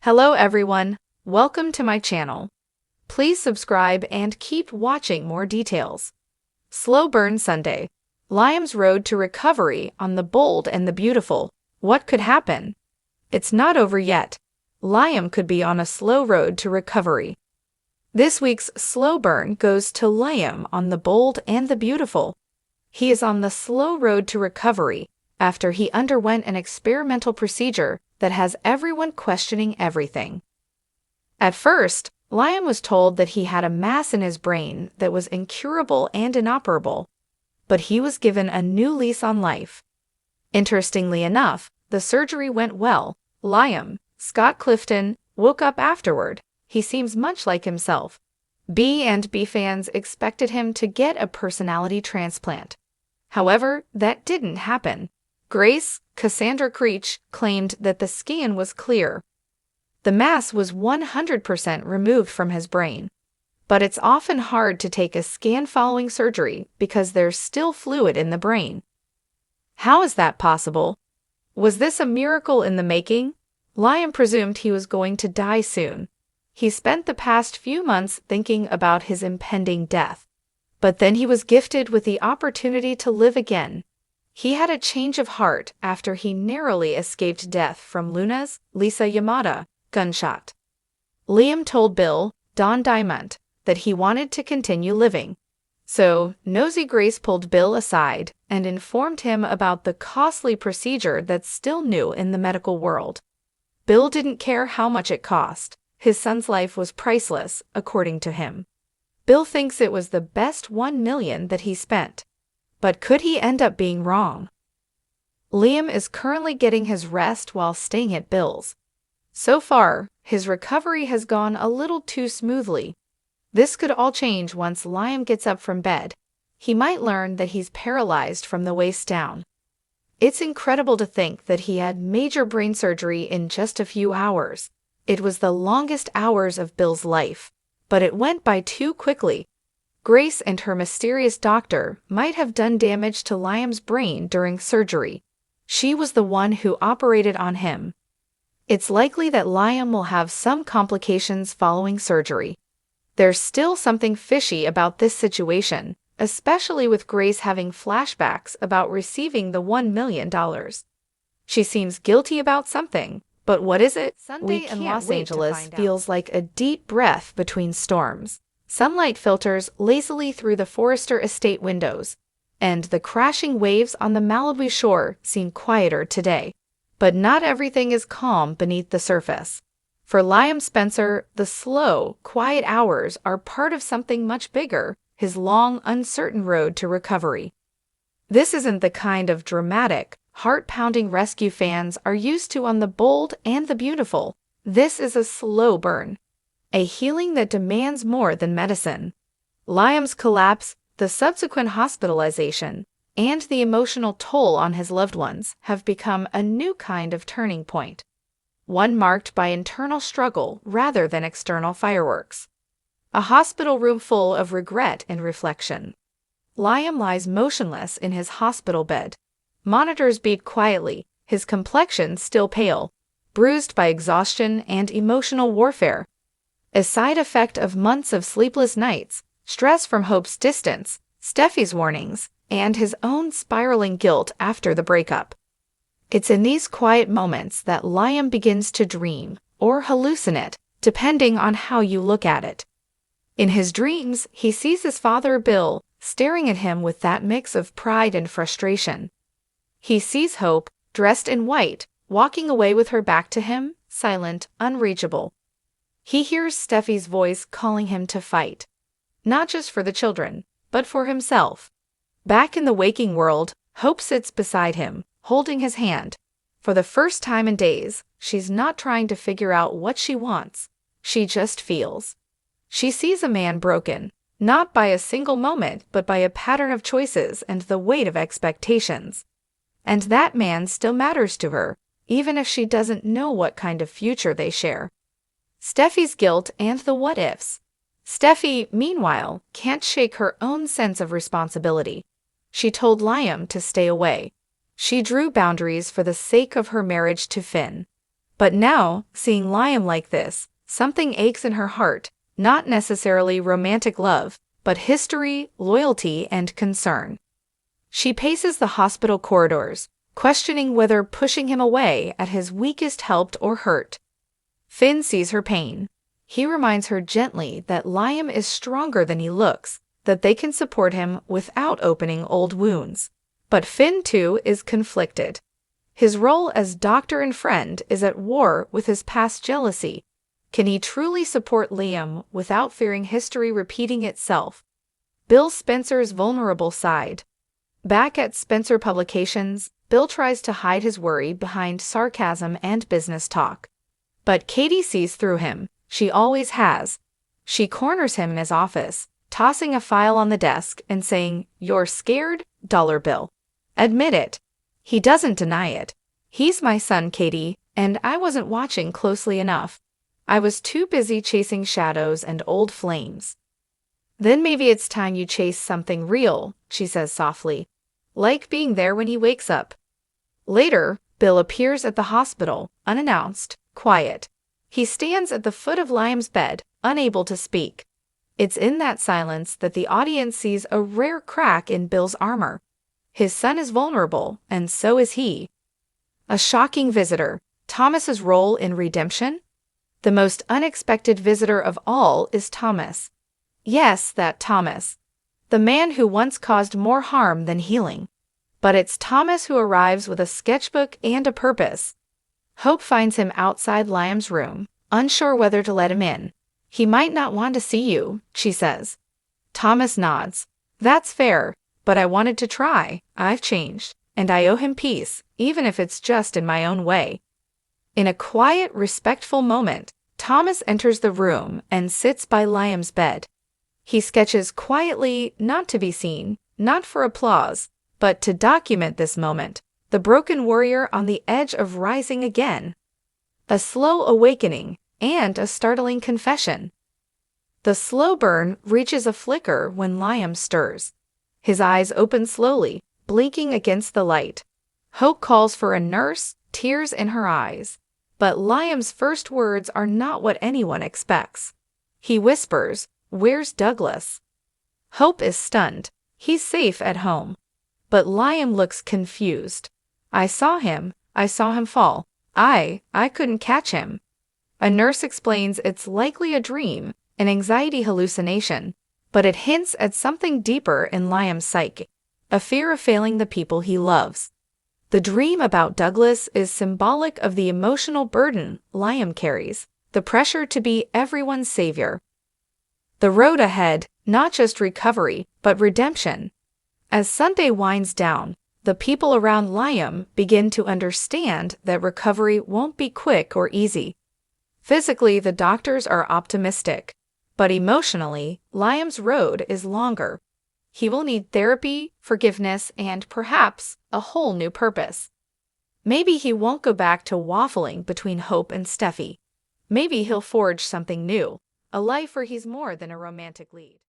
Hello everyone, welcome to my channel. Please subscribe and keep watching more details. Slow Burn Sunday. Liam's road to recovery on The Bold and the Beautiful. What could happen? It's not over yet. Liam could be on a slow road to recovery. This week's slow burn goes to Liam on The Bold and the Beautiful. He is on the slow road to recovery after he underwent an experimental procedure that has everyone questioning everything. At first, Liam was told that he had a mass in his brain that was incurable and inoperable, but he was given a new lease on life. Interestingly enough, the surgery went well. Liam, Scott Clifton, woke up afterward. He seems much like himself. B&B fans expected him to get a personality transplant. However, that didn't happen. Grace, Cassandra Creech, claimed that the scan was clear. The mass was 100% removed from his brain. But it's often hard to take a scan following surgery because there's still fluid in the brain. How is that possible? Was this a miracle in the making? Liam presumed he was going to die soon. He spent the past few months thinking about his impending death. But then he was gifted with the opportunity to live again. He had a change of heart after he narrowly escaped death from Luna's Lisa Yamada gunshot. Liam told Bill, Don Diamond, that he wanted to continue living. So, nosy Grace pulled Bill aside and informed him about the costly procedure that's still new in the medical world. Bill didn't care how much it cost. His son's life was priceless, according to him. Bill thinks it was the best $1 million that he spent. But could he end up being wrong? Liam is currently getting his rest while staying at Bill's. So far, his recovery has gone a little too smoothly. This could all change once Liam gets up from bed. He might learn that he's paralyzed from the waist down. It's incredible to think that he had major brain surgery in just a few hours. It was the longest hours of Bill's life, but it went by too quickly. Grace and her mysterious doctor might have done damage to Liam's brain during surgery. She was the one who operated on him. It's likely that Liam will have some complications following surgery. There's still something fishy about this situation, especially with Grace having flashbacks about receiving the $1 million. She seems guilty about something, but what is it? Sunday in Los Angeles feels like a deep breath between storms. Sunlight filters lazily through the Forrester estate windows, and the crashing waves on the Malibu shore seem quieter today. But not everything is calm beneath the surface. For Liam Spencer, the slow, quiet hours are part of something much bigger, his long, uncertain road to recovery. This isn't the kind of dramatic, heart-pounding rescue fans are used to on The Bold and the Beautiful. This is a slow burn. A healing that demands more than medicine. Liam's collapse, the subsequent hospitalization, and the emotional toll on his loved ones have become a new kind of turning point. One marked by internal struggle rather than external fireworks. A hospital room full of regret and reflection. Liam lies motionless in his hospital bed. Monitors beat quietly, his complexion still pale, bruised by exhaustion and emotional warfare. A side effect of months of sleepless nights, stress from Hope's distance, Steffi's warnings, and his own spiraling guilt after the breakup. It's in these quiet moments that Liam begins to dream, or hallucinate, depending on how you look at it. In his dreams, he sees his father Bill staring at him with that mix of pride and frustration. He sees Hope, dressed in white, walking away with her back to him, silent, unreachable. He hears Steffi's voice calling him to fight. Not just for the children, but for himself. Back in the waking world, Hope sits beside him, holding his hand. For the first time in days, she's not trying to figure out what she wants. She just feels. She sees a man broken, not by a single moment, but by a pattern of choices and the weight of expectations. And that man still matters to her, even if she doesn't know what kind of future they share. Steffi's guilt and the what-ifs. Steffi, meanwhile, can't shake her own sense of responsibility. She told Liam to stay away. She drew boundaries for the sake of her marriage to Finn. But now, seeing Liam like this, something aches in her heart, not necessarily romantic love, but history, loyalty, and concern. She paces the hospital corridors, questioning whether pushing him away at his weakest helped or hurt. Finn sees her pain. He reminds her gently that Liam is stronger than he looks, that they can support him without opening old wounds. But Finn, too, is conflicted. His role as doctor and friend is at war with his past jealousy. Can he truly support Liam without fearing history repeating itself? Bill Spencer's vulnerable side. Back at Spencer Publications, Bill tries to hide his worry behind sarcasm and business talk. But Katie sees through him. She always has. She corners him in his office, tossing a file on the desk and saying, "You're scared, dollar bill. Admit it." He doesn't deny it. "He's my son, Katie, and I wasn't watching closely enough. I was too busy chasing shadows and old flames." "Then maybe it's time you chase something real," she says softly. "Like being there when he wakes up." Later, Bill appears at the hospital, unannounced, quiet. He stands at the foot of Liam's bed, unable to speak. It's in that silence that the audience sees a rare crack in Bill's armor. His son is vulnerable, and so is he. A shocking visitor, Thomas's role in redemption? The most unexpected visitor of all is Thomas. Yes, that Thomas. The man who once caused more harm than healing. But it's Thomas who arrives with a sketchbook and a purpose. Hope finds him outside Liam's room, unsure whether to let him in. "He might not want to see you," she says. Thomas nods. "That's fair, but I wanted to try. I've changed, and I owe him peace, even if it's just in my own way." In a quiet, respectful moment, Thomas enters the room and sits by Liam's bed. He sketches quietly, not to be seen, not for applause, but to document this moment, the broken warrior on the edge of rising again. A slow awakening and a startling confession. The slow burn reaches a flicker when Liam stirs. His eyes open slowly, blinking against the light. Hope calls for a nurse, tears in her eyes. But Liam's first words are not what anyone expects. He whispers, "Where's Douglas?" Hope is stunned. He's safe at home. But Liam looks confused. I saw him fall. I couldn't catch him." A nurse explains it's likely a dream, an anxiety hallucination, but it hints at something deeper in Liam's psyche, a fear of failing the people he loves. The dream about Douglas is symbolic of the emotional burden Liam carries, the pressure to be everyone's savior. The road ahead, not just recovery, but redemption. As Sunday winds down, the people around Liam begin to understand that recovery won't be quick or easy. Physically, the doctors are optimistic, but emotionally, Liam's road is longer. He will need therapy, forgiveness, and perhaps a whole new purpose. Maybe he won't go back to waffling between Hope and Steffi. Maybe he'll forge something new, a life where he's more than a romantic lead.